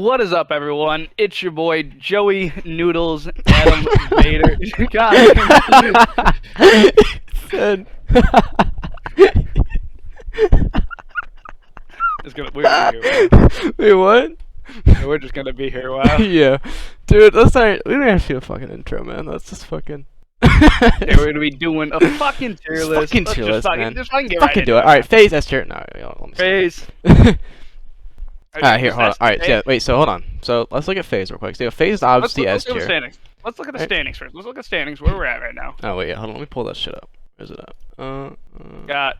What is up, everyone? It's your boy Joey Noodles Adam Vader. God, Said. we're gonna be here. A Wait, what? while. We're just gonna be here a while. Yeah, dude. Let's not. We don't have to do a fucking intro, man. Let's just fucking. Yeah, we're gonna be doing a fucking tier Just list. fucking Let's tier just list, fucking, man. Just fucking get Fucking right do into it. All right, phase S tier. No, let me see. Phase. All right, here, hold on. All right, yeah. Wait, so hold on. So let's look at phase real quick. So phase is obviously S Let's look at the tier. standings. Let's look at the standings first. Let's look at standings where we're at right now. Oh wait, yeah, hold on. Let me pull that shit up. Where's it at? Got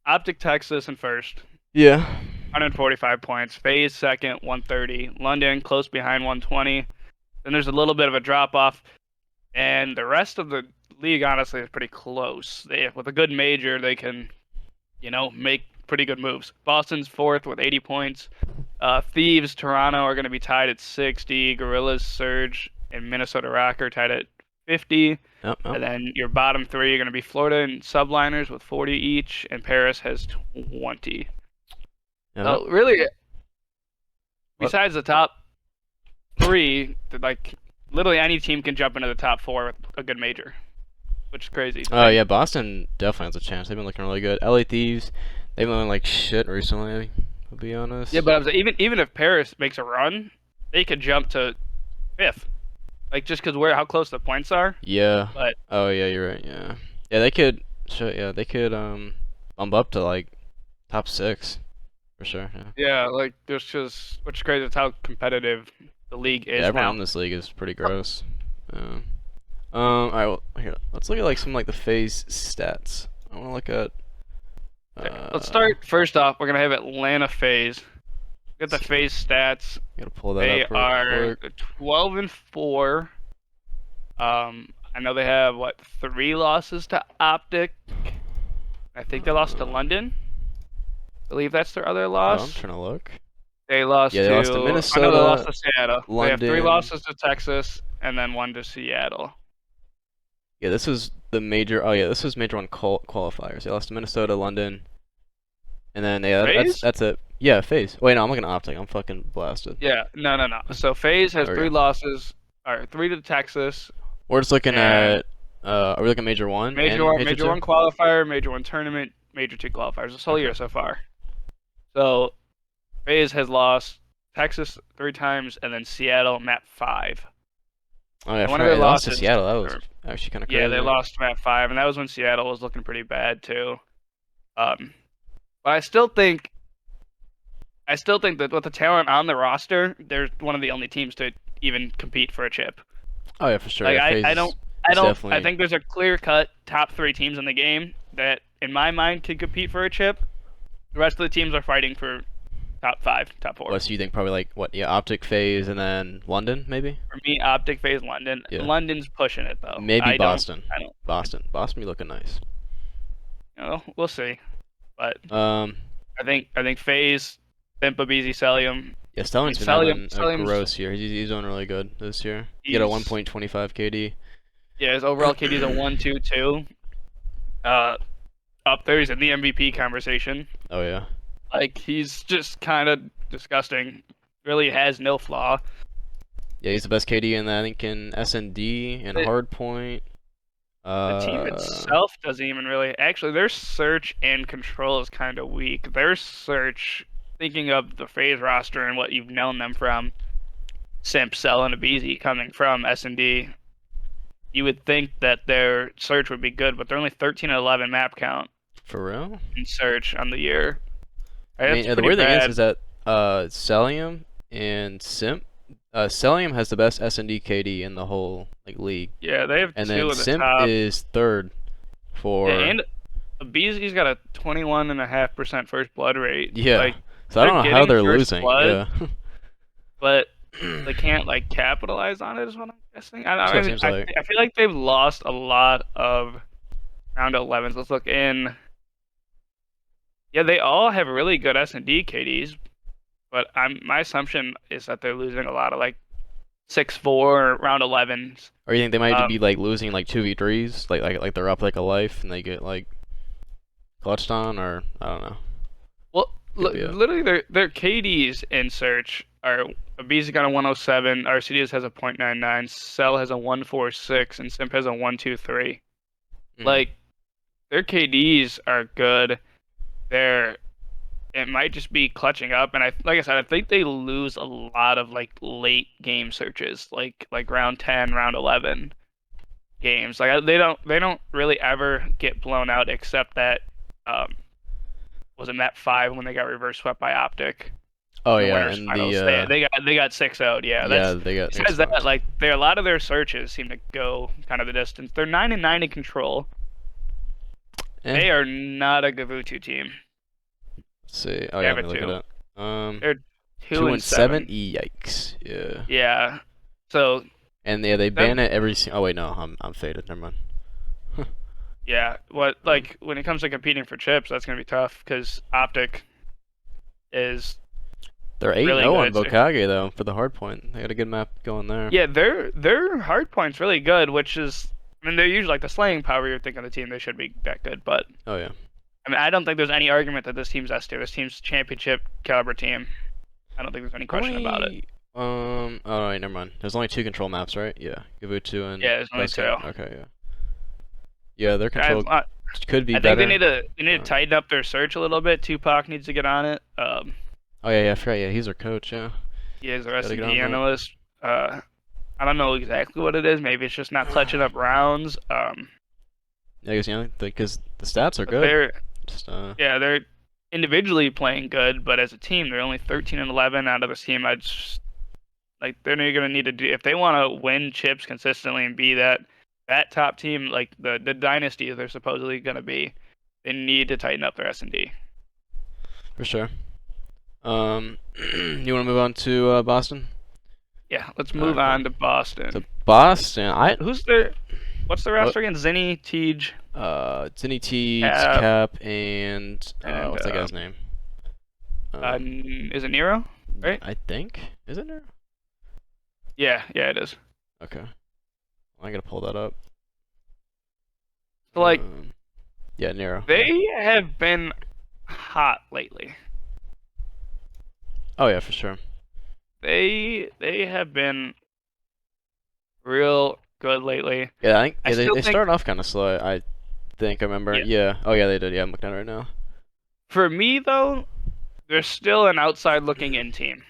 Optic Texas in first, Yeah. 145 points. Phase second, 130. London close behind, 120. Then there's a little bit of a drop off, and the rest of the league honestly is pretty close. With a good major, they can, make pretty good moves. Boston's fourth with 80 points. Thieves, Toronto are going to be tied at 60. Gorillas, Surge, and Minnesota Rock are tied at 50. Yep. And then your bottom three are going to be Florida and Subliners with 40 each, and Paris has 20. Yep. So really, besides the top three, literally any team can jump into the top four with a good major, which is crazy. Oh yeah, Boston definitely has a chance. They've been looking really good. LA Thieves, they've been looking like shit recently. To be honest. Yeah, but I was even if Paris makes a run, they could jump to fifth, just because how close the points are. Yeah. But oh yeah, you're right. Yeah. Yeah, they could. Yeah, they could bump up to top 6, for sure. Yeah. yeah, there's just which is crazy. It's how competitive the league is Yeah, everyone now. in this league is pretty gross. Yeah. All right. Well, here. Let's look at some phase stats. I want to look at. Let's start first off. We're gonna have Atlanta phase. Get the phase stats. Gotta pull that They up real are quick. 12-4. I know they have 3 losses to Optic. I think they lost to London. I believe that's their other Oh, I'm loss. trying to look. They lost Yeah, they to lost to I know Minnesota, they lost to Seattle. They have 3 London. losses to Texas and then 1 to Seattle. Yeah, this was the major. Oh yeah, this was major 1 qualifiers. They lost to Minnesota, London, and then Phase? that's it. Yeah, phase. Wait, no, I'm looking at Optic. I'm fucking blasted. Yeah, no. So FaZe has There we 3 go. losses, or 3 to Texas. We're just looking And at. Are we looking at major 1? Major and 1, major major 2? 1 qualifier, major 1 tournament, major 2 qualifiers. This whole Okay. year so far. So FaZe has lost Texas 3 times, and then Seattle map 5. Oh yeah, One of their they lost to losses- Seattle. That was actually kind of crazy. Yeah, they lost map 5, and that was when Seattle was looking pretty bad too. But I still think that with the talent on the roster, they're one of the only teams to even compete for a chip. Oh yeah, for sure. Like, yeah, FaZe I is don't. definitely- I think there's a clear-cut top 3 teams in the game that, in my mind, can compete for a chip. The rest of the teams are fighting for top 5, top 4. What, so you think probably Yeah, Optic, FaZe, and then London maybe? For me, Optic, FaZe, London. Yeah. London's pushing it though. Maybe I Boston. don't. Boston be looking nice. We'll see. But Um, I think FaZe, Pimpa, BZ, Celium. yeah, Stellan's been Stellium's- having a gross year. He's doing really good this year. He got a He's- 1.25 KD. Yeah, his overall KD is a 1-2-2. Up there, he's in the MVP conversation. Oh yeah. He's just kind of disgusting. Really has no flaw. Yeah, he's the best KD in I think in S&D and Hardpoint. The team itself doesn't even really. Actually, their search and control is kind of weak. Their search, thinking of the FaZe roster and what you've known them from, Simp, Cell, and Abizi coming from S&D, you would think that their search would be good, but they're only 13 and 11 map count For real? in search on the year. I mean, That's the pretty weird thing bad. is that Celium and Simp. Celium has the best S&D KD in the whole league, Yeah, they have and 2 then of the Simp top. is third for. Yeah, and Abizi's got a 21.5% first blood rate. Yeah. So I don't know how getting they're first losing. blood. Yeah. But they can't capitalize on it, is what I'm guessing. I That's what it seems like. feel like they've lost a lot of round 11s. Let's look in. Yeah, they all have really good S&D KDs, but my assumption is that they're losing a lot of 6-4 round 11s. Or you think they might be losing 2v3s, like they're up a life and they get clutched on, or I don't know. Well, Could be it. literally their KDs in search Our Abizi got a 107. Arcidius has a .99. Cell has a 146, and Simp has a 123. Mhm. Like their KDs are good. They're it might just be clutching up, and like I said, I think they lose a lot of like late game searches, like round 10, round 11 games. Like they don't really ever get blown out except that um was it map 5 when they got reverse swept by Optic Oh in the yeah, winners and finals. They got 6-0'd. Yeah, yeah, that's they got besides that, like a lot of their searches seem to go kind of the distance. They're 9-9 in control. eh. They are not a Gavutu team. Let's see. Oh They yeah, have let it me look it too. up. They're 2 2 and and 7. 7. Yikes. Yeah. Yeah. So And yeah, they them ban it every. Oh wait, no, I'm faded. Never mind. Yeah, what Um, like when it comes to competing for chips, that's gonna be tough because Optic is they're really 8-0 on good. Bokage though for the hard point. They got a good map going there. Yeah, their hard point's really good, which is I mean they're usually like the slaying power you're thinking of the team they should be that good, but Oh yeah. I mean I don't think there's any argument that this team's S tier. This team's championship caliber team. I don't think there's any How question about it. many? Oh wait, never mind. There's only 2 control maps, right? Yeah. Gavutu and Yeah, there's only Dustin. two. Okay, yeah. Yeah, their I, control could be I think better. they need to tighten up their search a little bit. Tupac needs to get on it. Oh yeah, I forgot. Yeah, he's our coach. Yeah. He is our Gotta get S&D on that. analyst. I don't know exactly what it is. Maybe it's just not clutching up rounds. Yeah, I guess because the stats are But good. Just they're individually playing good, but as a team, they're only 13 and 11 out of this team. I just like they're gonna need to do if they want to win chips consistently and be that top team, like the dynasty they're supposedly gonna be. They need to tighten up their S&D. for sure. You want to move on to Boston? Yeah, let's All move right, cool. on to To Boston. Boston, What's the what? roster again? Zinni, Tej, Tinny T, Cap, Cap, and and what's that guy's name? is it Nero? Right? I think is it there? Yeah, it is. Okay, I gotta pull that up. So like Yeah, Nero. they have been hot lately. Oh yeah, for sure. They have been real good lately. Yeah, I think I yeah, still they think started off kind of slow. I think I remember. yeah. Yeah. Oh yeah, they did. Yeah, I'm looking at it right now. For me though, they're still an outside looking in team.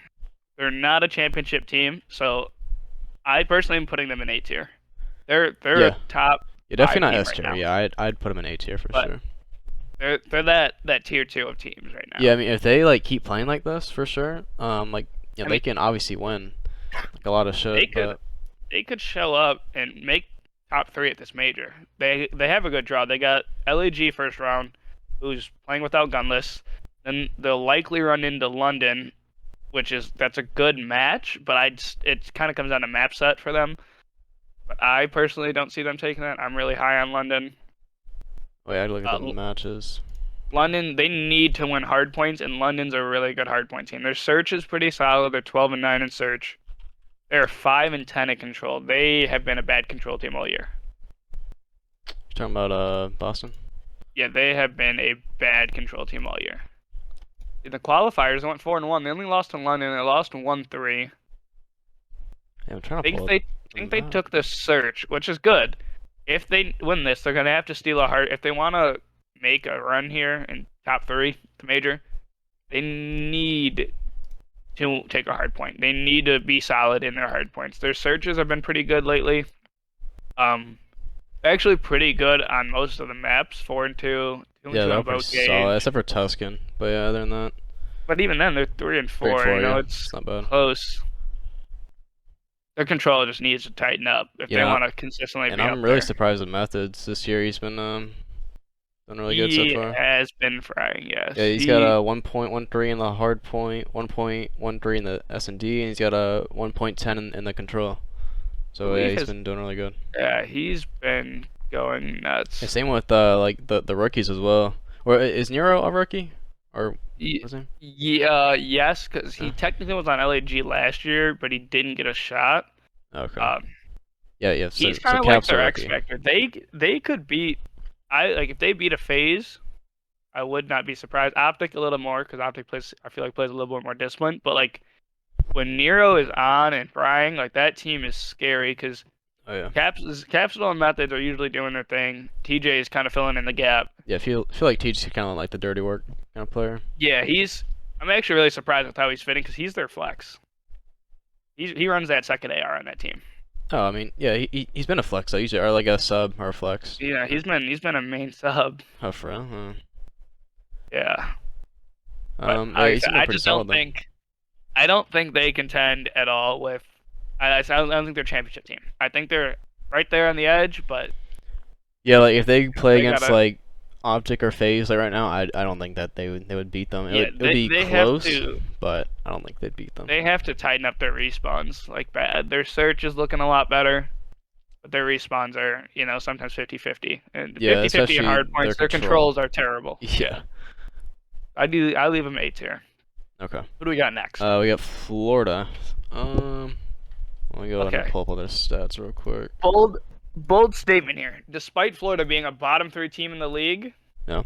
They're not a championship team, so I personally am putting them in A tier. They're a Yeah. top Yeah, 5 definitely not team S right tier. now. Yeah, I'd put them in A tier for But sure. they're that tier 2 of teams right now. Yeah, I mean if they like keep playing like this for sure, like I they mean, can obviously win like a lot of they shit, could but they could show up and make top 3 at this major. They have a good draw. They got LAG first round, who's playing without Gunless. Then they'll likely run into London, that's a good match, but it kind of comes down to map set for them. But I personally don't see them taking it. I'm really high on London. oh yeah, I'd look at the Uh, matches. London, they need to win hard points, and London's a really good hard point team. Their search is pretty solid. They're 12 and 9 in search. They're 5 and 10 in control. They have been a bad control team all year. You're talking about Boston? Yeah, they have been a bad control team all year. In the qualifiers, they went 4 and 1. They only lost to London. They lost 1-3. Yeah, I'm trying I to think pull they up the think they map. took the search, which is good. If they win this, they're gonna have to steal a hard. If they want to make a run here in top 3, the major, they need to take a hard point. They need to be solid in their hard points. Their searches have been pretty good lately. Actually pretty good on most of the maps. 4 and 2, 2 and Yeah, 2 they're on pretty both solid, gauge. except for Tuscan. But yeah, other than that, But even then, they're 3 and 4. 3-4. You know, Yeah, it's it's not bad. close. Their control just needs to tighten up if You they know, want to consistently and be up I'm really there. surprised with Methods this year. He's been done really good so He far. has been frying, yes. Yeah, he's got a 1.13 in the hard point, 1.13 in the S&D, and he's got a 1.10 in the control. So yeah, believe he's his been doing really good. he's been going nuts. And same with like the rookies as well. Or is Nero a rookie? Or Ye- what's his name? Yeah, yes, because he Yeah. technically was on LAG last year, but he didn't get a shot. Okay. Um, Yeah. So he's kind of like Cap's a their X rookie. factor. They could beat. I like if they beat a phase, I would not be surprised. Optic a little more because Optic plays. I feel like plays a little bit more disciplined. But like when Nero is on and frying, like that team is scary because Oh yeah. Capsule and Methods are usually doing their thing. TJ is kind of filling in the gap. Yeah, I feel like TJ's kind of like the dirty work kind of player. Yeah, I'm actually really surprised with how he's fitting because he's their flex. He runs that second AR on that team. Oh, I mean, yeah, he's been a flex though, usually, or like a sub or a flex. Yeah, he's been a main sub. Oh, for real? Yeah, but Yeah, he's been I pretty just don't solid though. think I don't think they contend at all with. I don't think they're a championship team. I think they're right there on the edge, but Yeah, like if they play they against gotta. like Optic or FaZe like right now, I don't think that they would beat them. Yeah, It would be they have close, to. but I don't think they'd beat them. They have to tighten up their respawns like bad. Their search is looking a lot better, but their respawns are, sometimes 50-50. And Yeah, 50-50 in especially hard points, their controls are terrible. Yeah. I leave them A tier. Okay. Who do we got next? We got Florida. Let me go ahead and Okay. pull up all their stats real quick. Bold statement here. Despite Florida being a bottom 3 team in the league, Yeah.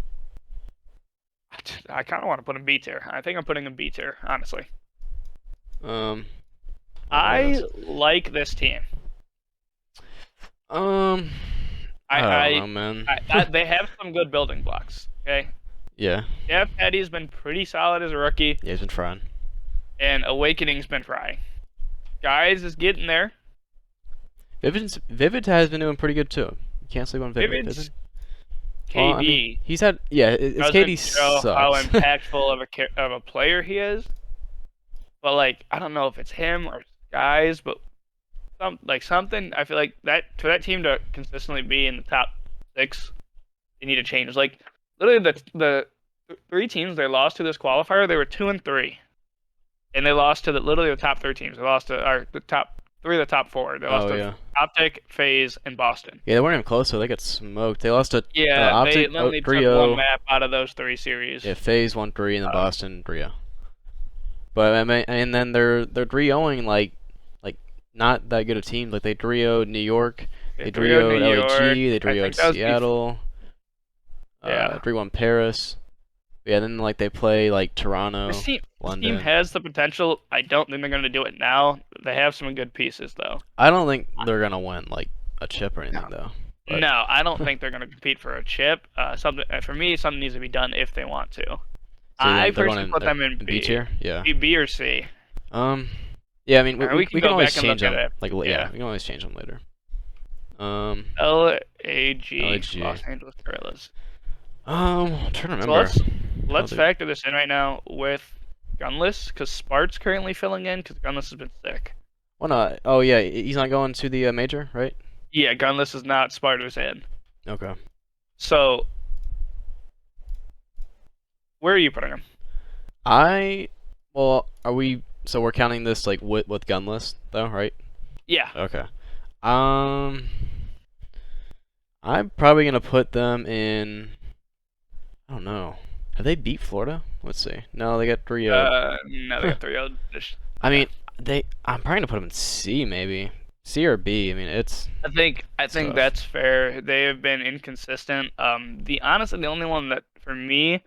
I kind of want to put them B tier. I think I'm putting them B tier, honestly. I like this team. I I don't know, man. they have some good building blocks. Okay, Yeah. Jeff Petty's been pretty solid as a rookie, Yeah, he's been frying. and Awakening's been frying. Guys is getting there. Vivid has been doing pretty good too. You can't sleep on Vivid. Vivid's Well, KD I mean, he's had his doesn't KD show sucks. how impactful of a player he is. But like, I don't know if it's him or guys, but something. I feel like that for that team to consistently be in the top 6, they need to change. Like literally the 3 teams they lost to this qualifier, they were 2-3, and they lost to literally the top 3 teams. They lost to the top 3 of the top 4. They lost Oh to yeah. Optic, FaZe, and Boston. Yeah, they weren't even close, so they got smoked. They lost to Yeah, they Optic literally took 3-0. one map out of those 3 series. Yeah, FaZe 1-3 and then Boston 3-0. But I mean, and then they're 3-0ing like not that good a team. Like they 3-0'd New York, they 3-0'd New York. LAG, they I think 3-0'd that was Seattle. Yeah. 3-1 Paris. Yeah, then like they play like Toronto, This team London. has the potential. I don't think they're going to do it now. They have some good pieces, though. I don't think they're gonna win like a chip or anything though. But- No, I don't think they're going to compete for a chip. Something for me, something needs to be done if they want to. So I they're personally put them in B tier. Yeah. B or C. Yeah, I mean, Alright, we can can go always back and change look at them. it. Like, Yeah. we can always change them later. LAG, LAG. Los Angeles Guerrillas. I'm trying to So remember. let's do- factor this in right now with Gunless, because Spart's currently filling in because Gunless has been sick. Well, no. Oh, yeah. He's not going to the major, right? Yeah, Gunless is not. Sparta's in. Okay. So, where are you putting him? Well, are we? So we're counting this like with gunless though, right? Yeah. Okay. I'm probably gonna put them in. I don't know. Have they beat Florida? Let's see. No, they got 3-0. No, they got 3-0. I mean, I'm probably gonna put them in C maybe. C or B. I mean, it's. I think tough. that's fair. They have been inconsistent. Honestly, the only one that for me,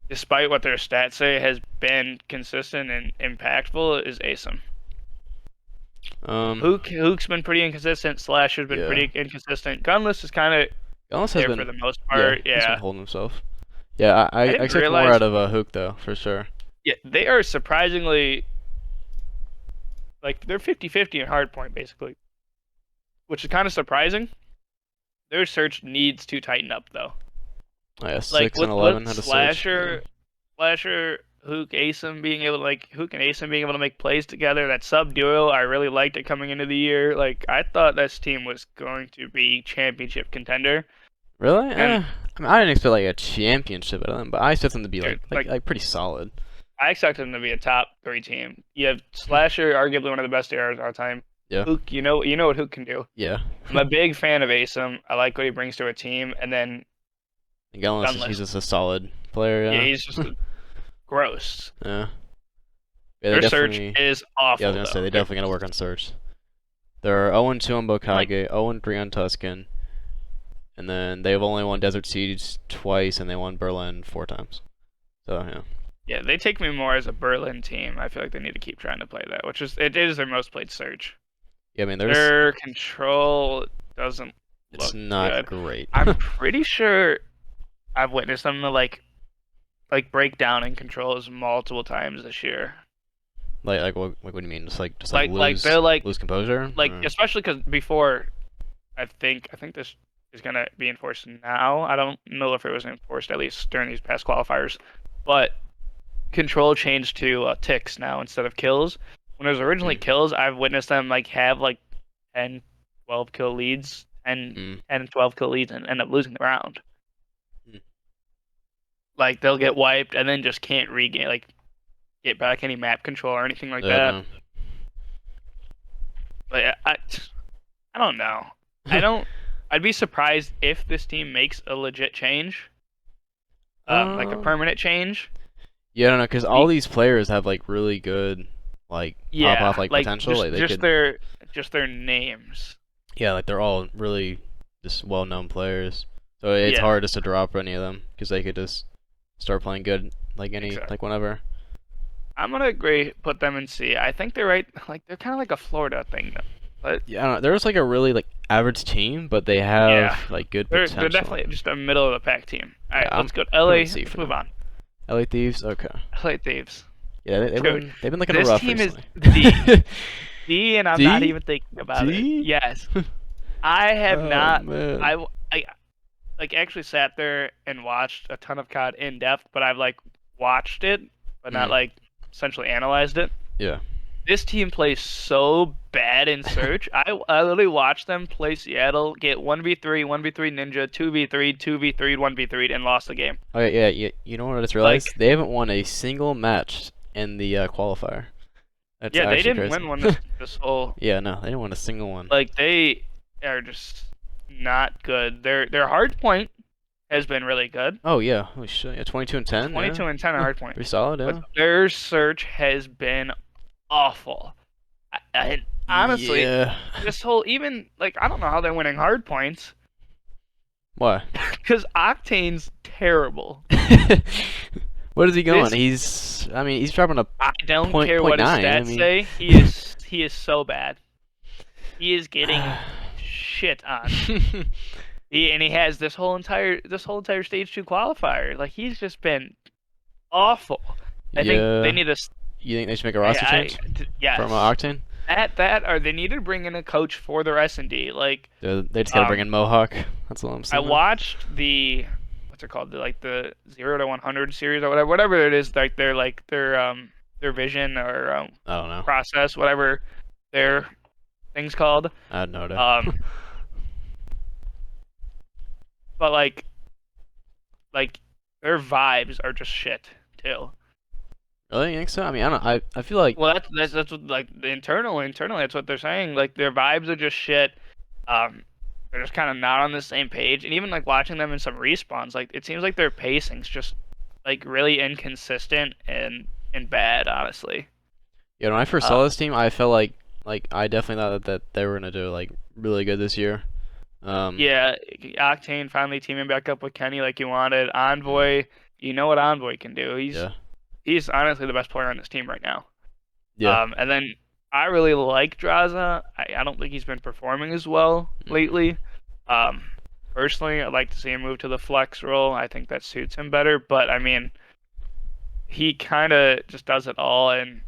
despite what their stats say, has been consistent and impactful is ASIM. Hook's been pretty inconsistent. Slasher's been Yeah. pretty inconsistent. Gunless is kind of Gunless has there been for the most part. he's been Yeah. holding himself. Yeah, I didn't expect more realize- out of Hook though, for sure. Yeah, they are surprisingly like they're 50-50 in hardpoint basically, which is kind of surprising. Their search needs to tighten up though. Oh, yeah, Like 6 and with 11 had a Slasher, search. Hook, ASIM being able to Hook and ASIM being able to make plays together. That sub duo, I really liked it coming into the year. Like I thought this team was going to be championship contender. Really? And- I mean, I didn't expect like a championship out of them, but I expect them to be Dude, like pretty solid. I expected them to be a top 3 team. You have Slasher, arguably one of the best ARs of our time. Yeah. Hook, you know what Hook can do. Yeah. I'm a big fan of ASIM. I like what he brings to a team, and then And Gunless, Gunless. he's just a solid player. yeah, Yeah. he's just gross. Yeah. Yeah, Their they search definitely. is awful. Yeah, I was gonna say though. they definitely gotta work on search. They're 0-2 on Bokage, 0-3 on Tuscan, and then they've only won Desert Siege twice, and they won Berlin 4 times. So yeah. Yeah, they take me more as a Berlin team. I feel like they need to keep trying to play that, which is it is their most played search. Yeah, I mean, Their control doesn't it's look not good. great. I'm pretty sure I've witnessed them to like break down in controls multiple times this year. What do you mean? Just Like they're lose composure? like Or- especially because before I think this is gonna be enforced now. I don't know if it was enforced at least during these past qualifiers, but control changed to ticks now instead of kills. When it was originally Mm, kills, I've witnessed them like have like 10, 12 kill leads, and mm, 10 and 12 kill leads and end up losing the round. mm. Like they'll get wiped and then just can't regain like get back any map control or anything like Yeah, that. no. But I don't know. I don't. I'd be surprised if this team makes a legit change, like a Um, permanent change. yeah, I don't know, because all Be- these players have like really good like pop off yeah, like like potential. Like they just could, their names. yeah, like they're all really just well-known players. So it's Yeah, hard just to drop any of them because they could just start playing good exactly. like whenever. I'm gonna agree. Put them in C. I think they're right. Like they're kind of like a Florida thing, though. But Yeah, I don't know. They're just like a really like average team, but they have yeah, like good they're potential. definitely just a middle of the pack team. All Yeah, right, let's go to I'm LA. putting C Let's for move now. on. LA Thieves, okay. LA Thieves. Yeah, Dude, they've been looking this rough team is recently. D. D, and I'm not D? even thinking about it. D? Yes, I have Oh not. man. I like actually sat there and watched a ton of COD in depth, but I've like watched it, but not Mm, like essentially analyzed it. yeah. This team plays so bad in search. I literally watched them play Seattle, get 1v3, 1v3 Ninja, 2v3, 2v3, 1v3, and lost the game. Okay, yeah, you know what I just realized? Like, They haven't won a single match in the qualifier. That's yeah, they actually didn't crazy. win one this whole. Yeah, no, they didn't win a single one. Like, they are just not good. Their hard point has been really good. Oh yeah, holy shit, yeah, 22 and 10, 22 yeah. and 10 on hard point. Pretty solid, But yeah. their search has been awful. And honestly, Yeah. this whole even like I don't know how they're winning hard points Why? because Octane's terrible. What is he going? This I mean, he's dropping a I don't point care point what his nine. I stats mean, say. He is so bad. He is getting shit on. He has this whole entire stage 2 qualifier. Like he's just been awful. I think yeah. they need to. You think they should make a roster change Yes. from Octane? That or they need to bring in a coach for their S&D. Like They just gotta bring in Mohawk. That's all I'm I saying. watched the what's it called? The 0 to 100 series or whatever it is. Like their vision or I don't know. process, whatever their thing's called. I had no idea. But like their vibes are just shit too. Really? You think so? I mean, I don't. I feel like. Well, that's what like the internally that's what they're saying. Like their vibes are just shit. They're just kind of not on the same page. And even like watching them in some respawns, like it seems like their pacing's just like really inconsistent and bad, honestly. Yeah, when I first saw this team, I felt like I definitely thought that they were gonna do like really good this year. Yeah, Octane finally teaming back up with Kenny like you wanted. Envoy, you know what Envoy can do. Yeah. He's honestly the best player on this team right now. Yeah. And then I really like Draza. I don't think he's been performing as well lately. Personally, I'd like to see him move to the flex role. I think that suits him better. But I mean, he kind of just does it all, and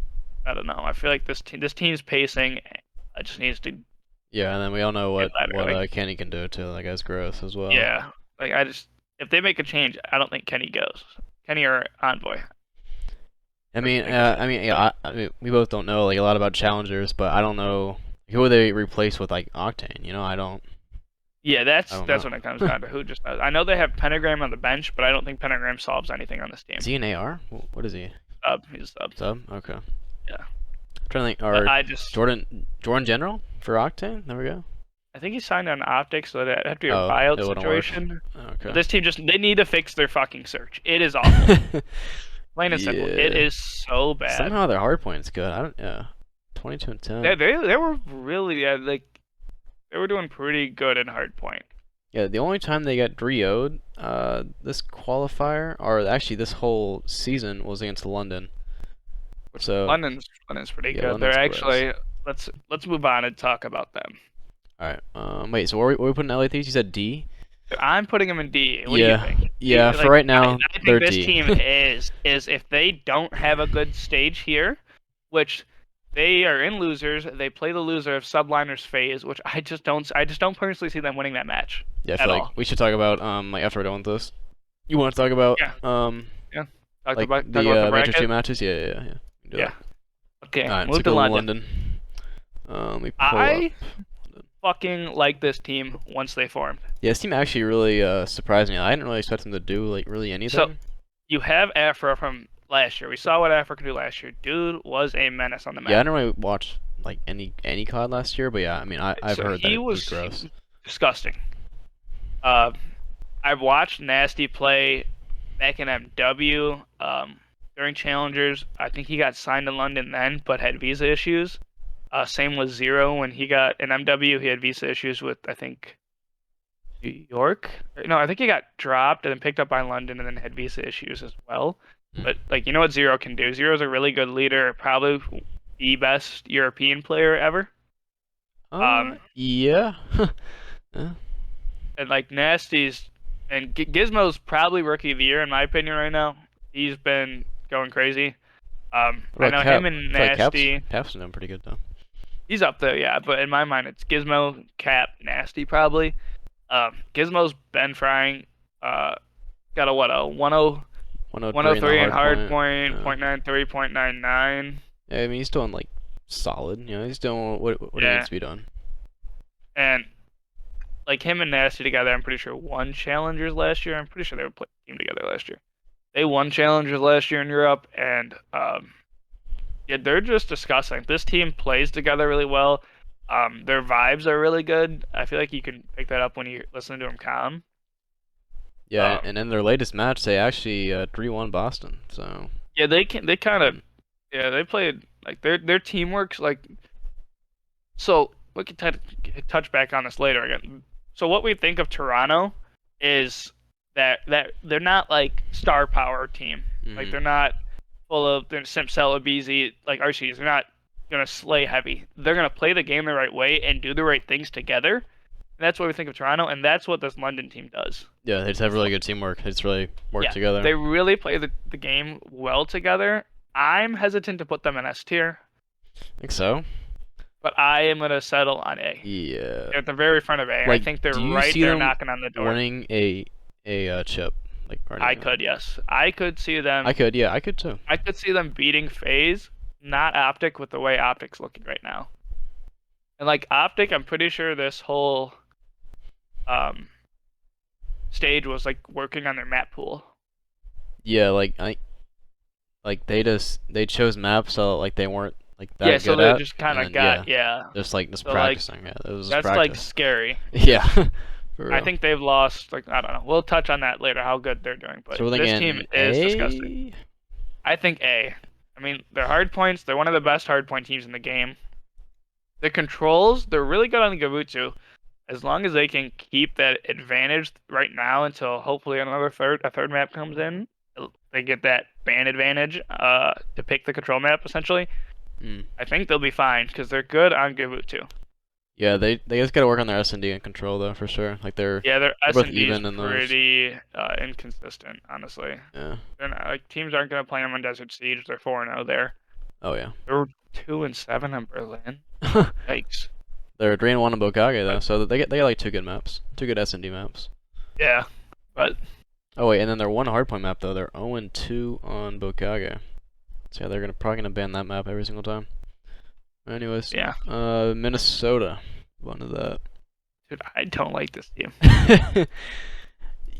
I don't know. I feel like this team's pacing. It just needs to. Yeah, and then we all know what like, Kenny can do to like his growth as well. Yeah, like if they make a change, I don't think Kenny goes. Kenny or Envoy. I mean, yeah, I mean, we both don't know like a lot about challengers, but I don't know who would they replace with like Octane. You know, I don't. Yeah, that's know. when it comes down to who just does. I know they have Pentagram on the bench, but I don't think Pentagram solves anything on this team. Is he an AR? What is he? He's sub. Sub? Okay. Yeah. I'm trying to think. But Or I just Jordan General for Octane? There we go. I think he signed on optics, so that had to be a Oh, buyout it wouldn't work. situation. Okay. This team they need to fix their fucking search. It is awful. Plain and simple. It Yeah. is so bad. Somehow their hard point's good. I don't. Yeah. 22 and 10. They were really like they were doing pretty good in hard point. Yeah, the only time they got Drio'd, this qualifier, or actually this whole season, was against London. So London's pretty yeah, good. They're London's gross. actually let's move on and talk about them. All right. Wait. So what are we putting LA Thieves? You said D? I'm putting them in D. What do you Yeah. think? Yeah. For Like, right I, now, I they're think this D. team is if they don't have a good stage here, which they are in losers, they play the loser of Subliners phase, which I just don't personally see them winning that match Yeah, I at feel like all. we should talk about like after we're done with this. You want to talk about Yeah, yeah. like Talk the about the Matrix 2 bracket. matches? Yeah. We can do Yeah. that. Okay, All right. So move to go to London. London. Let me pull up. I fucking like this team once they formed. Yeah, this team actually really surprised me. I didn't really expect them to do like really So anything. you have Afra from last year. We saw what Afra could do last year. Dude was a menace on the Yeah, I map. didn't really watch like any COD last year, but yeah, I mean I've So heard that he it was was gross. disgusting. Uh, I've watched Nasty play back in MW during Challengers. I think he got signed to London then, but had visa issues. Same with Zero when he got in MW. He had visa issues with I think New York. No, I think he got dropped and then picked up by London and then had visa issues as well. But like you know what Zero can do? Zero's a really good leader, probably the best European player ever. Yeah. Yeah. And like Nasty's and Gizmo's probably rookie of the year in my opinion right now. He's been going crazy. What I about know Cap? him and I feel like Nasty. Cap's doing pretty good though. He's up there, yeah. But in my mind, it's Gizmo, Cap, Nasty probably. Gizmo's been frying. Got a what a 103 in the 103 in hard hard point. point, Yeah. 0.93, 0.99. Yeah, I mean he's doing like solid. You know, he's doing what he Yeah, needs to be doing. and like him and Nasty together, I'm pretty sure won challengers last year. I'm pretty sure they were playing team together last year. They won challengers last year in Europe, and yeah, they're just disgusting. This team plays together really well. Their vibes are really good. I feel like you can pick that up when you listen to them calm. Yeah, Um, and in their latest match, they actually 3-1 Boston. So yeah, they can. They kind of. Yeah, they played like their teamwork's like. So we can touch back on this later again. So what we think of Toronto is that they're not like star power team. Like mhm. they're not full of they're Simcella, BZ, like Arceus. They're not gonna slay heavy. They're gonna play the game the right way and do the right things together. And that's what we think of Toronto, and that's what this London team does. Yeah, they just have really good teamwork. They just really work Yeah, together. they really play the game well together. I'm hesitant to put them in S tier, I think so. but I am gonna settle on A. Yeah. They're at the very front of A. I Like, think they're do you right see there them knocking on the door. winning a chip like or I anything? could, yes. I could see them. I could. Yeah, I could too. I could see them beating FaZe, not Optic, with the way Optic's looking right now. And like Optic, I'm pretty sure this whole um stage was like working on their map pool. Yeah, like they chose maps so like they weren't like that Yeah, so good they at, just kind and of then got yeah, just So like practicing. Yeah, it was just that's like practice. scary. Yeah, for I real. think they've lost like I don't know. We'll touch on that later how good they're doing, but So we're this thinking team is disgusting. A. I think A. I mean, they're hard points. They're one of the best hard point teams in the game. The controls, they're really good on the Gabutsu. As long as they can keep that advantage right now until hopefully a third map comes in, they get that ban advantage to pick the control map essentially. Mm. I think they'll be fine because they're good on Gabutsu. Yeah, they just gotta work on their S&D and control though for sure. Like Yeah, their they're both S&D is even in those. pretty inconsistent, honestly. Yeah. They're not, like teams aren't gonna play them on Desert Siege. They're 4-0 there. Oh yeah. They're 2-7 in Berlin. Yikes. They're 3-1 in Bokage though, so they get like two good maps, two good S&D maps. Yeah, but Oh wait, and then their one hardpoint map though, they're 0-2 on Bokage. So yeah, they're probably gonna ban that map every single time. Anyways, yeah, Minnesota, one of that. dude, I don't like this team. Yeah,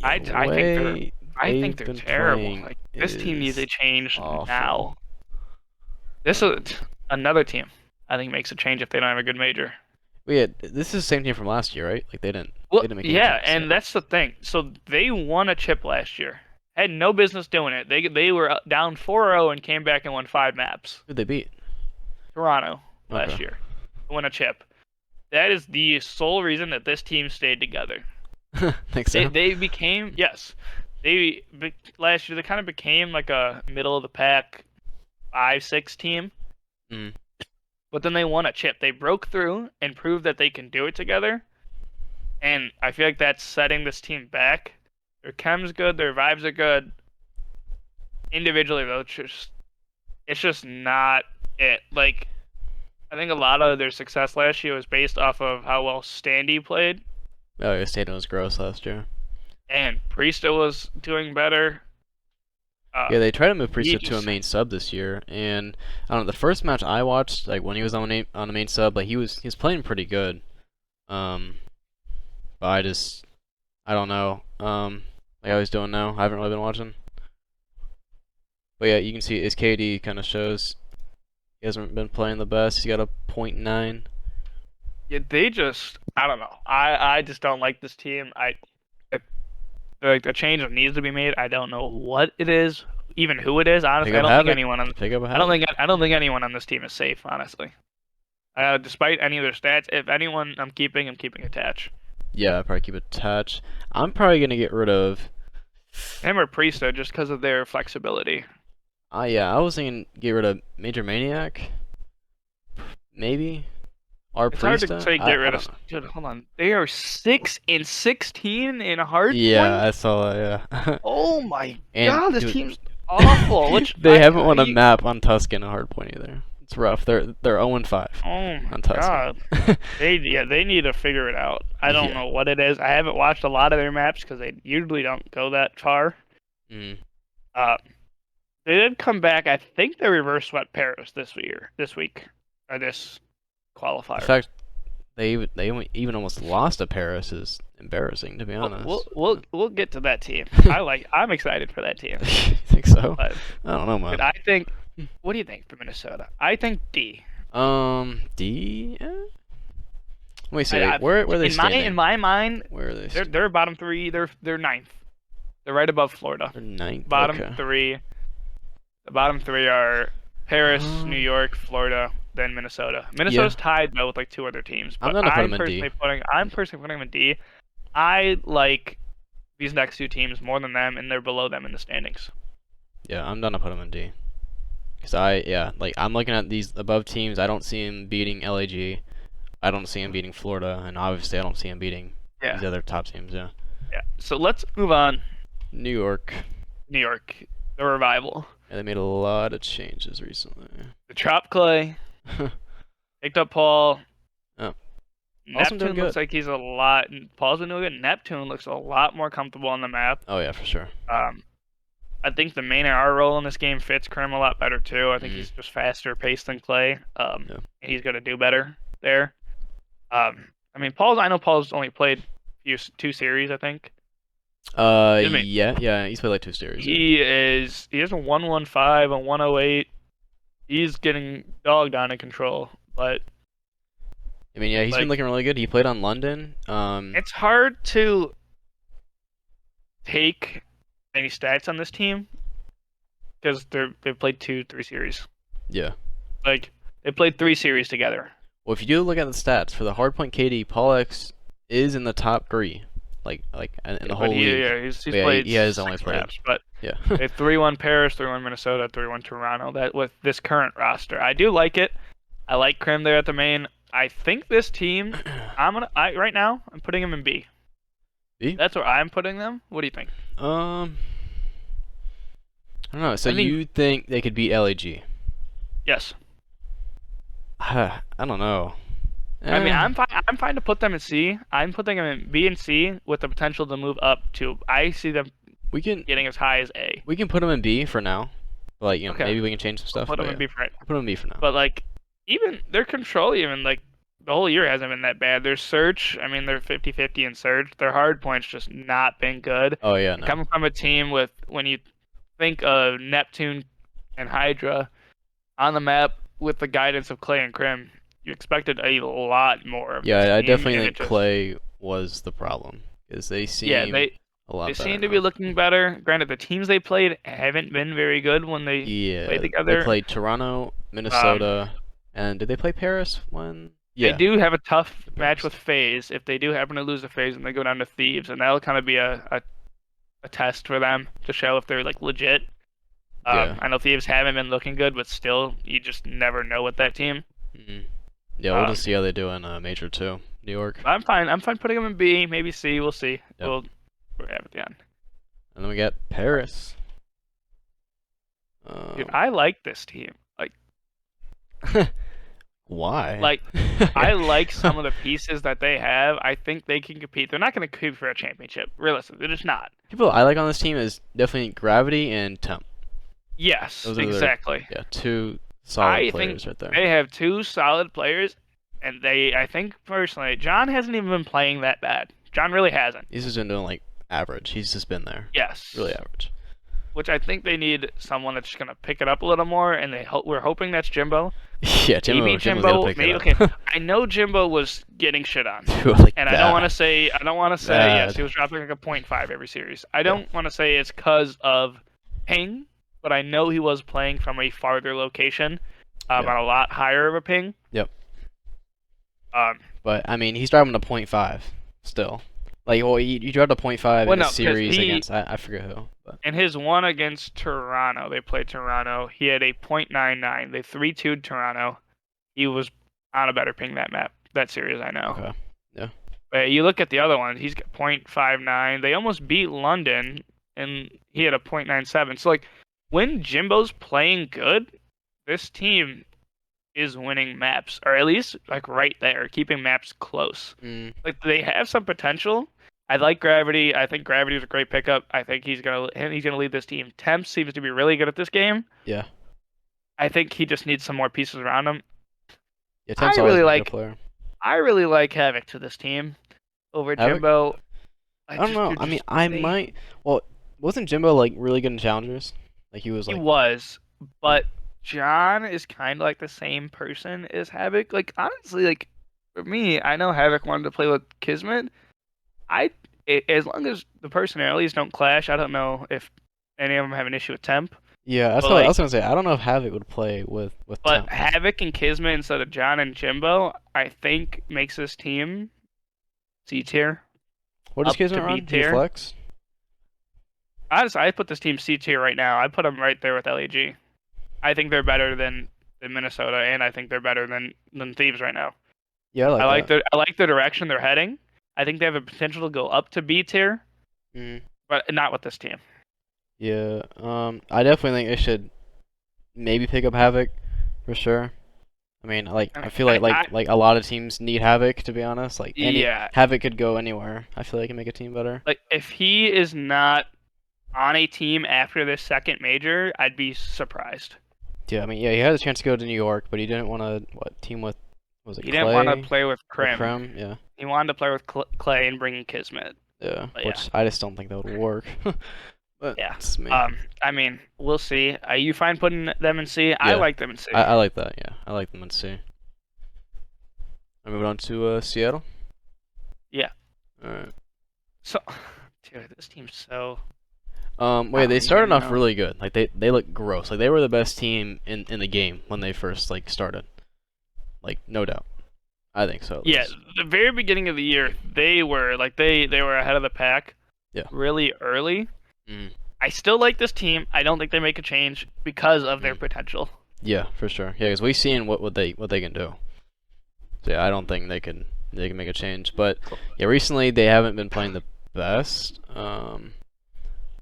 I think they're been terrible. playing Like this team needs is to change awful. now. This is another team. I think makes a change if they don't have a good major. But yeah, this is the same team from last year, right? Like they didn't make any Yeah, changes, and that's the thing. So they won a chip last year. Had no business doing it. They were down 4-0 and came back and won 5 maps. Who'd they beat? Toronto last Okay. year. Won a chip. That is the sole reason that this team stayed together. Think so? They became last year they kind of became like a middle of the pack 5-6 team, Mm. but then they won a chip. They broke through and proved that they can do it together, and I feel like that's setting this team back. Their chem's good, their vibes are good. Individually though, it's just not it. Like I think a lot of their success last year was based off of how well Standy played, Oh, yeah, Staten was gross last year. and Priesta was doing better. Yeah, they tried to move He Priesthood to a just main sub this year, and I don't know. The first match I watched, like when he was on a main sub, like he was playing pretty good. Um, but I don't know. Like I was doing now. I haven't really been watching. But yeah, you can see his KD kind of shows he hasn't been playing the best. He's got a .9. Yeah, they just I don't know. I just don't like this team. It, like the change that needs to be made. I don't know what it is, even who it is. Honestly, Pick I up don't think Havoc. anyone on Pick up a I don't think anyone on this team is safe. Honestly, despite any of their stats, if anyone I'm keeping attached. Yeah, I'd probably keep it attached. I'm probably gonna get rid of. Him or Priesta just because of their flexibility. Yeah, I was thinking get rid of Major Maniac. Maybe. Or It's hard to Priesta? say get I rid don't of. know. Dude, hold on. They are 6-16 in hard Yeah, point. I saw that. Yeah. Oh my And god, this dude, team's awful. they haven't won a map on Tuscan at hardpoint either. It's rough. They're 0-5 Oh my on Tuscan. god. They need to figure it out. I don't Yeah. know what it is. I haven't watched a lot of their maps because they usually don't go that far. Mm. Uh, they did come back. I think they reverse swept Paris this week, or this The qualifier. fact they even almost lost to Paris is embarrassing, to be honest. We'll get to that team. I'm excited for that team. You think so? But, I don't know, man. but I think. What do you think for Minnesota? I think D. D. Let me see. I- Where are they in standing? my mind, Where are they? they're bottom three. They're ninth. They're right above Florida. They're ninth. Bottom Okay. three. The bottom three are Paris, Um, New York, Florida, then Minnesota. Minnesota's tied though with like two other teams. I'm But gonna put them in D. I'm personally putting them in D. I like these next two teams more than them, and they're below them in the standings. Yeah, I'm gonna put them in D. Cause I'm looking at these above teams. I don't see him beating LAG. I don't see him beating Florida, and obviously I don't see him beating these other top teams. Yeah. Yeah. So let's move on. New York. New York, the revival. Yeah, they made a lot of changes recently. The Trop Clay picked up Paul. Oh. Paul's been doing Neptune looks good. like he's a lot. Paul's been doing good. Neptune looks a lot more comfortable on the map. Oh yeah, for sure. I think the main AR role in this game fits Krim a lot better too. I think Mhm. he's just faster paced than Clay. Yeah. He's gonna do better there. I mean, I know Paul's only played two series, I think. me. Yeah, he's played like 2 series. He has a 115, a 108. He's getting dogged on in control, but I mean, yeah, he's been looking really good. He played on London. it's hard to take any stats on this team because they've played 2-3 series. Yeah. Like they played 3 series together. Well, if you do look at the stats for the hardpoint KD, Paul X is in the top 3, like in the whole league. Yeah, he's But yeah, played. he has 6 only played. maps, but Yeah. they 3-1 Paris, 3-1 Minnesota, 3-1 Toronto. That with this current roster, I do like it. I like Krim there at the main. I think this team, right now I'm putting him in B. B? That's where I'm putting them. What do you think? I don't know. So I think- you think they could beat LAG? Yes. I don't know. I mean, Eh, I'm fine to put them in C. I'm putting them in B and C with the potential to move up to. I see them we can getting as high as A. put them in B for now. Like, Okay. maybe we can change some stuff. Put them but in B for right. Put them in B for now. But like, even their control, even like the whole year hasn't been that bad. Their search, I mean, they're 50-50 in search. Their hard points just not been good. Oh yeah, no. Coming from a team with, when you think of Neptune and Hydra on the map with the guidance of Clay and Krim, you expected a lot more of Yeah, this I team, definitely and think it just- Clay was the problem, because they seem Yeah, a lot they better seem to now. be looking better. Granted, the teams they played haven't been very good when they Yeah, played they together. played Toronto, Minnesota, and did they play Paris when? They Yeah. do have a tough The match Bears. with FaZe if they do happen to lose to FaZe and they go down to Thieves, and that'll kind of be a test for them to show if they're like legit. Yeah. I know Thieves haven't been looking good, but still, you just never know with that team. Mm. Yeah, we'll Um, just see how they do in Major 2, New York. I'm fine. I'm fine putting them in B, maybe C. We'll see. Yep. We'll have at the end. And then we got Paris. Dude, I like this team. Why? Like, I like some of the pieces that they have. I think they can compete. They're not going to compete for a championship. Realistically, they're just not. People I like on this team is definitely Gravity and Temp. Yes, Those are exactly. yeah, two solid I players think right there. they have two solid players, and I think personally, John hasn't even been playing that bad. John really hasn't. He's just been doing like average. He's just been there. Yes. Really average. Which I think they need someone that's going to pick it up a little more, and we're hoping that's Jimbo. Yeah, Jimbo, Maybe Jimbo's gonna Jimbo. pick Maybe it okay. up. I know Jimbo was getting shit on, Like and I don't want to say. Yes, he was dropping like a 0.5 every series. I don't want to say it's because of ping, but I know he was playing from a farther location, on a lot higher of a ping. Yep. Um, But I mean, he's driving a 0.5 still. Like, well, you dropped a 0.5 Well, in no, a 'cause series he- against I forget who. But in his one against Toronto, they played Toronto. He had a .99. They 3-2'd Toronto. He was on a better ping that series. I know. okay. But you look at the other ones, he's got .59. They almost beat London, and he had a .97. So, like, when Jimbo's playing good, this team is winning maps, or at least, like, right there, keeping maps close. Mm, Like, they have some potential. I like Gravity. I think Gravity is a great pickup. I think he's gonna lead this team. Temp seems to be really good at this game. yeah. I think he just needs some more pieces around him. Yeah, Temp's I always really been a like- good player. I really like Havoc to this team over Havoc? Jimbo. I don't know. I mean, I might. Well, wasn't Jimbo like really good in challengers? Like he was He like. was, but John is kind of like the same person as Havoc. Like honestly, like for me, I know Havoc wanted to play with Kismet. As long as the personalities don't clash, I don't know if any of them have an issue with Temp. Yeah, that's But, what I like- was gonna say. I don't know if Havoc would play with But Temp. Havoc and Kismet instead of John and Jimbo, I think makes this team C tier. What does up to Kismet B run? He tier. flex? Honestly, I put this team C tier right now. I put them right there with LAG. I think they're better than Minnesota, and I think they're better than Thieves right now. Yeah, I like that. I like the direction they're heading. I think they have a potential to go up to B tier, Mm, but not with this team. yeah. I definitely think they should maybe pick up Havoc for sure. I mean, like I feel like like a lot of teams need Havoc to be honest. Like Yeah. Havoc could go anywhere. I feel like it can make a team better. Like if he is not on a team after this second major, I'd be surprised. Yeah, I mean, yeah, he had a chance to go to New York, but he didn't want to team with. Was it He Clay? didn't want to play with Or Krim. Yeah, He wanted to play with Clay and bring in Kismet. yeah. But yeah. Which I just don't think that would work. But Yeah. it's me. I mean, we'll see. Are you fine putting them in C? I Yeah. like them in C. I like that. Yeah, I like them in C. I'm moving on to Seattle. Yeah. All right. So, dude, this team's so. Wait, they don't started even off know. really good. Like they look gross. Like they were the best team in the game when they first like started. Like no doubt. I think so. at Yeah, least. the very beginning of the year, they were like they were ahead of the pack. Yeah. Really early. Mm. I still like this team. I don't think they make a change because of their potential. Yeah, for sure. Yeah, because we've seen what they can do. So yeah, I don't think they can make a change. But yeah, recently they haven't been playing the best.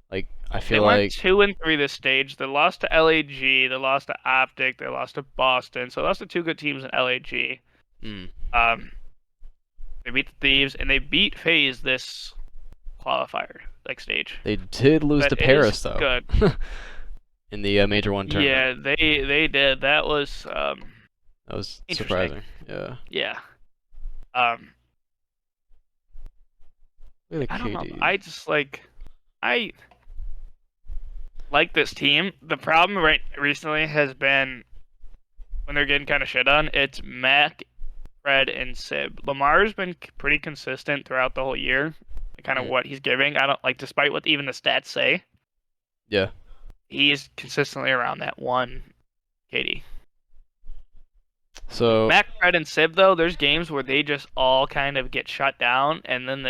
Like I They feel went like 2-3 this stage. They lost to LAG. They lost to Optic. They lost to Boston. So they lost to two good teams in LAG. mm, They beat the Thieves and they beat FaZe this qualifier stage. they did lose But to it is Paris though. good. In the Major 1 tournament. Yeah, they did. That was That was Interesting. surprising. Yeah. yeah. Look at I don't know. KD. I just I like this team. The problem recently has been when they're getting kind of shit on. It's Mac, Fred, and Sib. Lamar's been pretty consistent throughout the whole year. Kind of Mm. what he's giving. I don't like, despite what even the stats say, Yeah. he's consistently around that one. KD. So Mac, Fred, and Sib though, there's games where they just all kind of get shut down, and then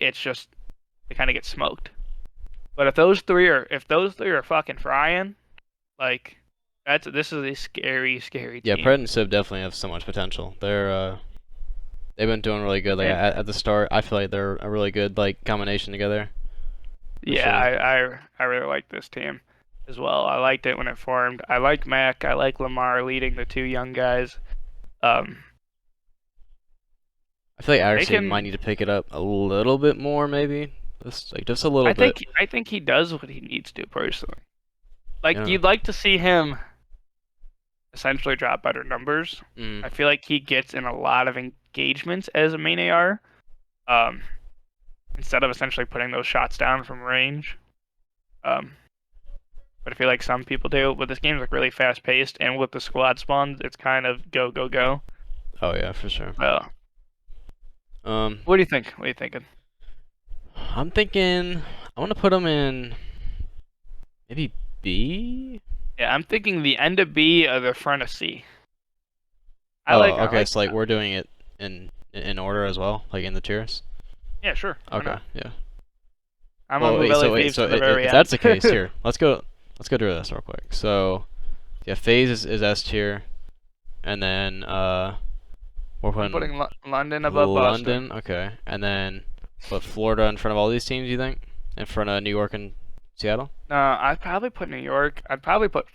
it's just they kind of get smoked. But if those three are fucking frying, like this is a scary, scary yeah, team. Pred and Sib definitely have so much potential. They've been doing really good. Like And at the start, I feel like they're a really good like combination together. yeah, Sure. I really like this team as well. I liked it when it formed. I like Mac. I like Lamar leading the two young guys. Um, I feel like they actually might can. need to pick it up a little bit more, maybe. Just a little bit. I think he does what he needs to personally. You Like know. you'd like to see him essentially drop better numbers. Mm. I feel like he gets in a lot of engagements as a main AR, um, instead of essentially putting those shots down from range. Um, but I feel like some people do. But this game's like really fast paced, and with the squad spawns, it's kind of go go go. Oh yeah, for sure. So, Um, what do you think? What are you thinking? I'm thinking I want to put them in maybe B. Yeah, I'm thinking the end of B or the front of C. Oh, I okay. like So like that. we're doing it in order as well, like in the tiers. Yeah, sure. Why Okay, not? yeah. I'm gonna Well, move LA wait. Thieves So to the very if end. that's the case, here, let's go through this real quick. So yeah, FaZe is S tier, and then we're I'm putting putting London above Boston. London. Okay, and then put Florida in front of all these teams. You think in front of New York and Seattle? No, I'd probably put New York. I'd probably put.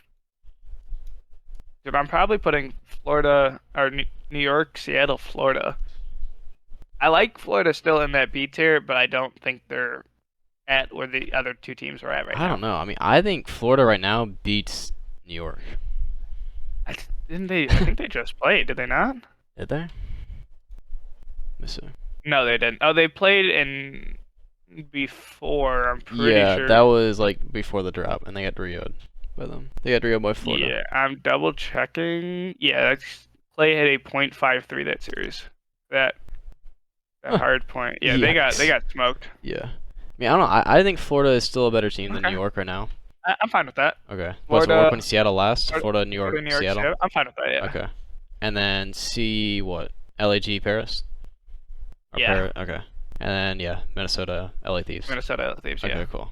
Dude, I'm probably putting Florida or New York, Seattle, Florida. I like Florida still in that B tier, but I don't think they're at where the other two teams are at right I now. don't know. I mean, I think Florida right now beats New York. Didn't they? I think they just played. Did they not? Did they? Let me see. No, they didn't. Oh, they played in before. I'm pretty Yeah, sure. that was like before the drop, and they got 3-0'd by them. They got 3-0 by Florida. Yeah, I'm double checking. Yeah, that's play had a .53 that series. That Huh. hard point. Yeah, Yikes. they got smoked. Yeah. I mean, I don't know. I think Florida is still a better team than New Okay, York right now. I'm fine with that. Okay. What, so we're Florida, putting Seattle last? Florida, New York, New York, Seattle? City. I'm fine with that. Yeah. Okay. And then C, what? LAG, Paris? Or Yeah. Paris? Okay. And then, yeah, Minnesota, LA Thieves. Minnesota Thieves. Yeah. Okay, cool. All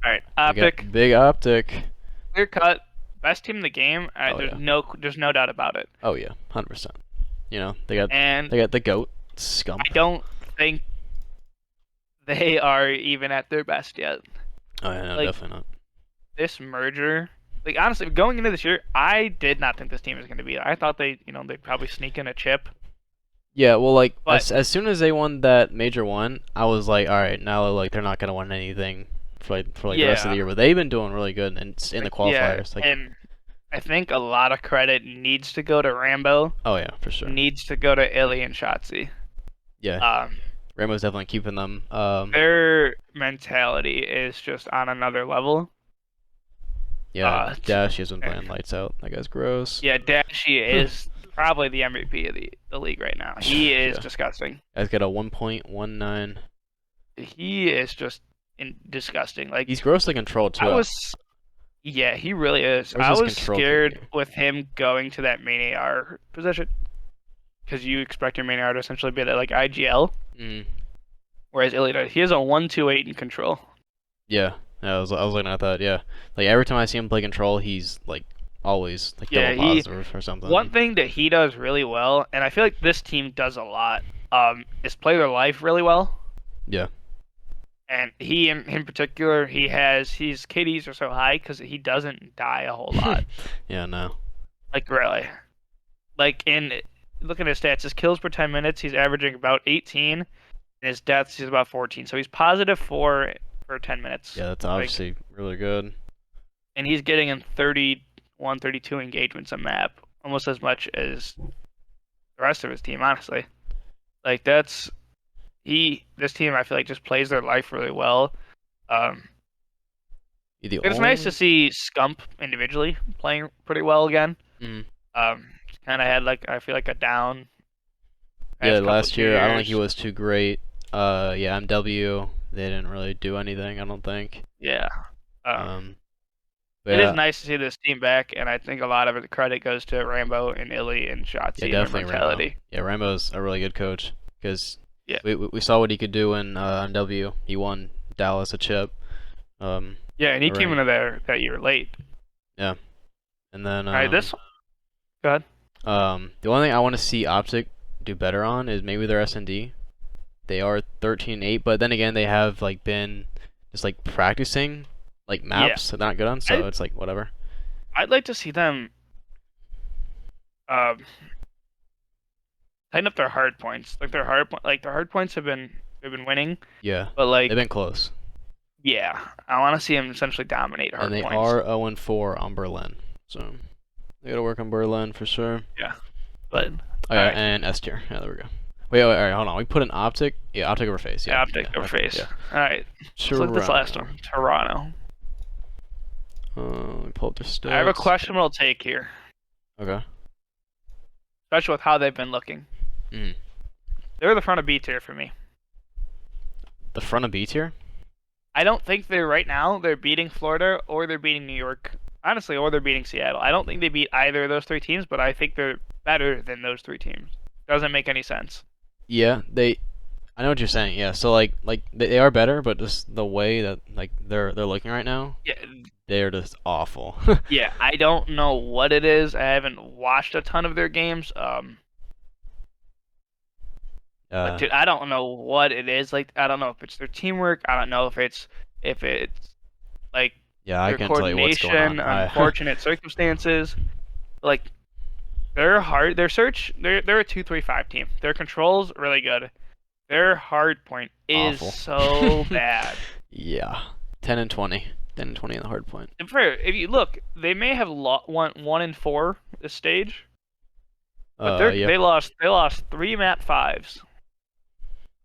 right. We got Optic, Big Optic. clear cut, best team in the game. Oh, yeah. There's no doubt about it. Oh, yeah. 100%. You know, And they got the GOAT, Scump. I don't think they are even at their best yet. Oh, yeah, no, Like definitely not. this merger. Like honestly, going into this year, I did not think this team was going to be. I thought they'd probably sneak in a chip. Yeah, well, like But as soon as they won that major one, I was like, all right, now like they're not gonna win anything for like the rest of the yeah, year. But they've been doing really good in the yeah, qualifiers. Like, and I think a lot of credit needs to go to Rambo, oh yeah, for sure. needs to go to Illy and Shotzi. Yeah, Um, Rainbow's definitely keeping them. their mentality is just on another level. Yeah, Dash has been and- playing lights out. That guy's gross. Yeah, Dashy is probably the MVP of the league right now. He is Yeah. disgusting. Guy's got a 1.19. He is just disgusting. Like He's grossly controlled too. yeah, he really is. Where's I his was control scared kick? with him going to that main AR position because you expect your main AR to essentially be that like IGL, Mm, whereas Illy does. He has a 1-2-8 in control. yeah, I was looking at that. Yeah, like every time I see him play control, he's like always like Yeah, double positive or something. One thing that he does really well, and I feel like this team does a lot, is play their life really well. Yeah. And he, in particular, his KDs are so high because he doesn't die a whole lot. Yeah, no. Like really, like looking at his stats, his kills per 10 minutes, he's averaging about 18, and his deaths he's about 14. So he's positive 4 per 10 minutes. Yeah, that's Like, obviously really good. and he's getting in 31, 32 engagements a map, almost as much as the rest of his team, honestly. Like this team I feel like just plays their life really well. It's nice to see Scump individually playing pretty well again. Mm. Kind of had like I feel like a down. Yeah, past last couple year I don't think he years. was too great. Yeah, MW they didn't really do anything. I don't think. Yeah. Um, But It is yeah, nice to see this team back, and I think a lot of the credit goes to Rambo and Illy and yeah, Shotzi and their definitely Rambo. mentality. Yeah, Rambo's a really good coach because Yeah. we saw what he could do in NW. He won Dallas a chip. Yeah, and he a came ring. into there that year late. Yeah, and then All right, this. Go ahead. the only thing I want to see Optic do better on is maybe their S&D. They are 13-8, but then again, they have like been just like practicing like Yeah, maps that they're not good on, I, so it's like whatever. I'd like to see them um, tighten up their hard points. Like their hard points they've been winning, Yeah, but they've like been close, yeah, I want to see them essentially dominate and hard they points. are 0-4 on Berlin, so they gotta work on Berlin for sure. Yeah, but Oh all yeah, right, and S tier. Yeah, there we go. Wait, all right, hold on. We put an Optic. Yeah, Optic over face. Yeah, optic yeah, or okay, face. yeah. All right, let's look at this last Toronto. one. Toronto. Let me pull up their stats. I have a questionable take here, Okay. especially with how they've been looking. Mm. They're the front of B tier for me. The front of B tier. I don't think they're beating Florida or they're beating New York. Honestly, or they're beating Seattle. I don't think they beat either of those three teams, but I think they're better than those three teams. Doesn't make any sense. Yeah, they. I know what you're saying. Yeah, so like they are better, but just the way that like they're looking right now, Yeah, they're just awful. yeah. I don't know what it is. I haven't watched a ton of their games. But dude, I don't know what it is. Like, I don't know if it's their teamwork. I don't know if it's like Yeah, I their can't tell you what's going coordination, on. unfortunate circumstances. Like they're hard. They're a 2-3-5 team. Their controls really good. Their hard point is Awful. so bad. Yeah, 10-20, 10-20 in the hard point. And if you look, they may have won 1-4 this stage, but Yeah, they lost 3 map 5s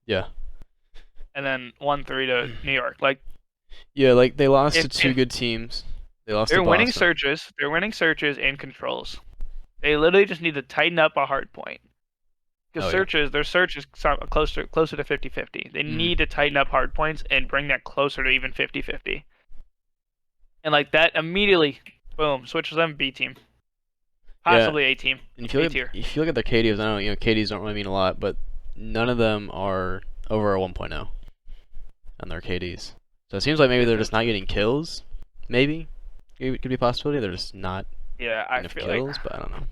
yeah, and then 1-3 to New York. Like yeah. Like they lost to if, two if good teams. They lost they're to winning Boston. searches, they're winning searches and controls. They literally just need to tighten up a hard point. Because Oh yeah. their search is closer to 50-50. They Mm. need to tighten up hard points and bring that closer to even 50-50. And like that immediately, boom, switches them B team, possibly A team, And A tier. if you look at their KDs, I know KDs don't really mean a lot, but none of them are over a 1.0 on their KDs. So it seems like maybe they're just not getting kills. Maybe it could be a possibility. They're just not Yeah, I enough feel kills, like but I don't know.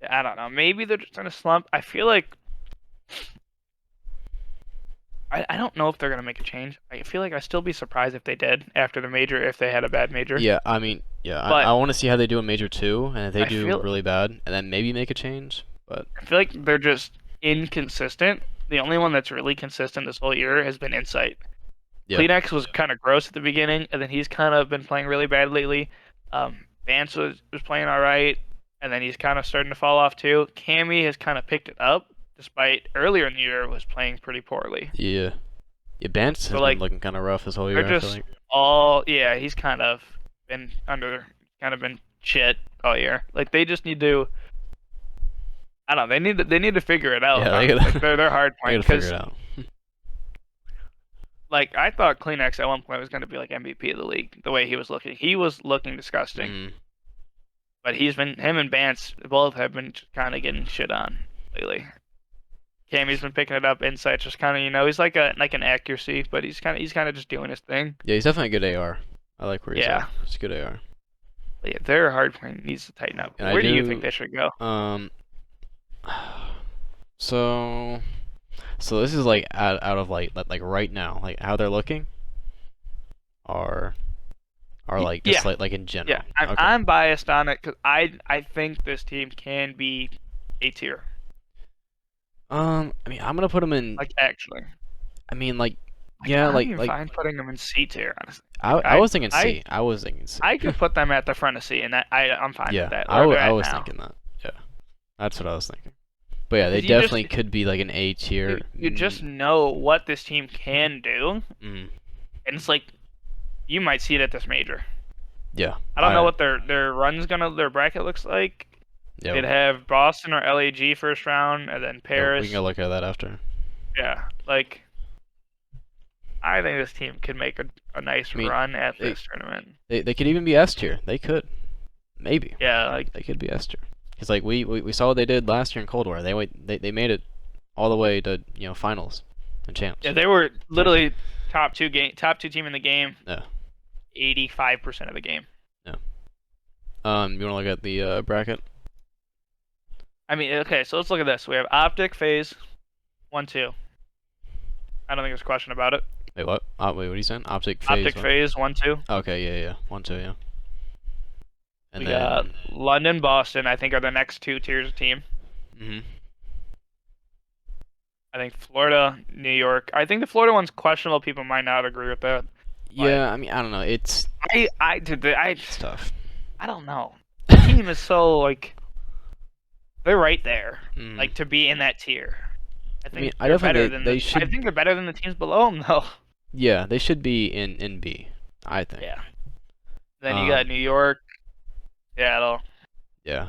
I don't know. Maybe they're just in a slump. I feel like I don't know if they're gonna make a change. I feel like I'd still be surprised if they did after the major, if they had a bad major. Yeah, I mean, yeah, But I want to see how they do in Major 2, and if they I do feel really bad, and then maybe make a change. But I feel like they're just inconsistent. The only one that's really consistent this whole year has been Insight. yeah, Kleenex was kind of gross at the beginning, and then he's kind of been playing really bad lately. Vance was playing all right, and then he's kind of starting to fall off too. Cammy has kind of picked it up, despite earlier in the year was playing pretty poorly. yeah, yeah. Bance has So been like looking kind of rough this whole they're year. I feel just like. yeah, he's kind of been shit all year. Like they just need to. I don't know. They need to figure it out. Yeah, they gotta, Like, their hard they point gotta figure because it out. like I thought Kleenex at one point was going to be like MVP of the league. The way he was looking, he was looking disgusting. Mm, But him and Bance both have been kind of getting shit on lately. Cammy's been picking it up. Insight's just kind of he's like an accuracy, but he's kind of just doing his thing. yeah, he's definitely a good AR. I like where he's Yeah. at. He's a good AR. But yeah, their hard point needs to tighten up. And Where do you think they should go? So this is like out of like right now, like how they're looking are like just Yeah. like in general. Yeah, Okay. I'm biased on it because I think this team can be A tier. I mean, I'm gonna put them in. Like actually, I mean, like, yeah, I'm like even fine putting them in C tier. Honestly, I was thinking C. I was thinking C. I could put them at the front of C, and I'm fine Yeah, with that. I where they're at was now. thinking that. Yeah, that's what I was thinking. But yeah, they 'Cause you just- definitely could be like an A tier. You just know what this team can do, Mm, and it's like you might see it at this major. yeah. I don't know what their their bracket looks like. Yeah, They'd have Boston or LAG first round, and then yeah, Paris. we can go look at that after. Yeah, like I think this team could make a nice I mean, run at they this tournament. they could even be S tier. They could. Maybe. Yeah, like They could be S tier. Because like we saw what they did last year in Cold War. They made it all the way to finals and champs. yeah, they were literally top two team in the game. Yeah. 85% of the game. Yeah. You wanna look at the bracket? I mean, okay, so let's look at this. We have Optic, FaZe, 1-2. I don't think there's a question about it. Wait, what? Wait, what are you saying? Optic phase. Optic, FaZe, 1-2. Okay, yeah. 1-2, yeah. And We then. got London, Boston. I think are the next two tiers of team. Mhm. I think Florida, New York. I think the Florida one's questionable. People might not agree with that. Yeah, I mean, I don't know. It's It's tough. I don't know. The team is so like they're right there, Mm. like to be in that tier. I think mean, I they're definitely- better they- than they I should- think they're better than the teams below them, though. Yeah, they should be in B, I think. Yeah. Then you got New York, Seattle. Yeah.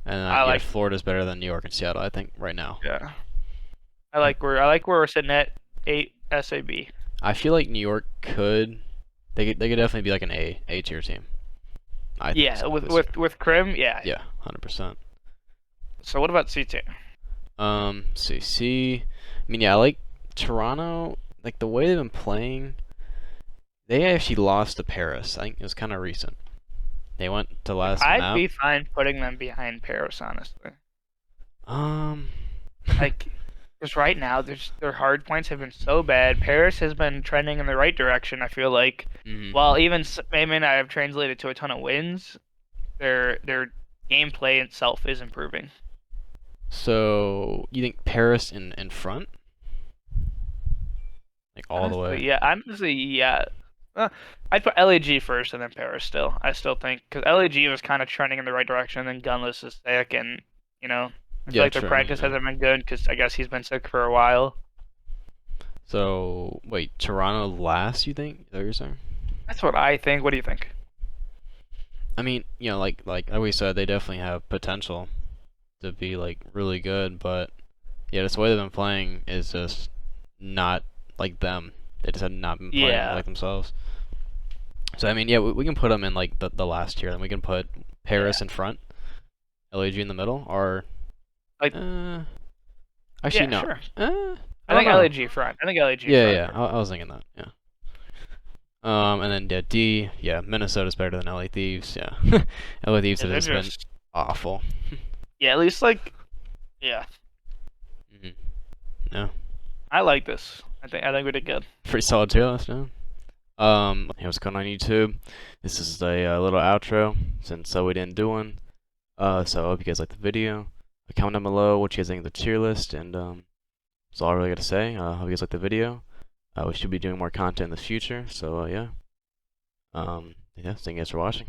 And I yeah, like- Florida's better than New York and Seattle, I think, right now. Yeah. I like where we're sitting at 8 SAB. I feel like New York could. They could definitely be like an A tier team. I think Yeah, so, with this year. with Krim, yeah. Yeah, 100%. So what about C2? C. I mean, yeah, I like Toronto. Like the way they've been playing, they actually lost to Paris. I think it was kind of recent. They went to last I'd map. be fine putting them behind Paris, honestly. Like, because right now their hard points have been so bad. Paris has been trending in the right direction. I feel like, mhm. while even they may not have translated to a ton of wins, their gameplay itself is improving. So you think Paris in front? Like all the Honestly, way? yeah, honestly, yeah. I'd put LAG first and then Paris still. I still think because LAG was kind of trending in the right direction, and then Gunless is sick, and I feel Yeah, like their true, practice yeah. hasn't been good because I guess he's been sick for a while. So wait, Toronto last? You think? Is that what you're saying? That's what I think. What do you think? I mean, like we said, they definitely have potential to be like really good, but yeah, this way they've been playing is just not like them. They just have not been playing Yeah. like themselves. So I mean, yeah, we can put them in like the last tier. Then we can put Paris in front, LAG in the middle, or Like- actually Yeah, no. sure. I I think don't know. LAG front. I think LAG Yeah, front. I was thinking that. Yeah. And then yeah, D. Yeah, Minnesota's better than LA Thieves. Yeah, LA Thieves Yeah, have they're just been awful. Yeah, at least like, yeah, hmm No, I like this. I think we did good. pretty solid tier list now. Hey, what's going on YouTube? This is a little outro since we didn't do one. So I hope you guys liked the video. Comment down below what you guys think of the tier list, and that's all I really got to say. Hope you guys liked the video. We should be doing more content in the future, so yeah. Yeah, thank you guys for watching.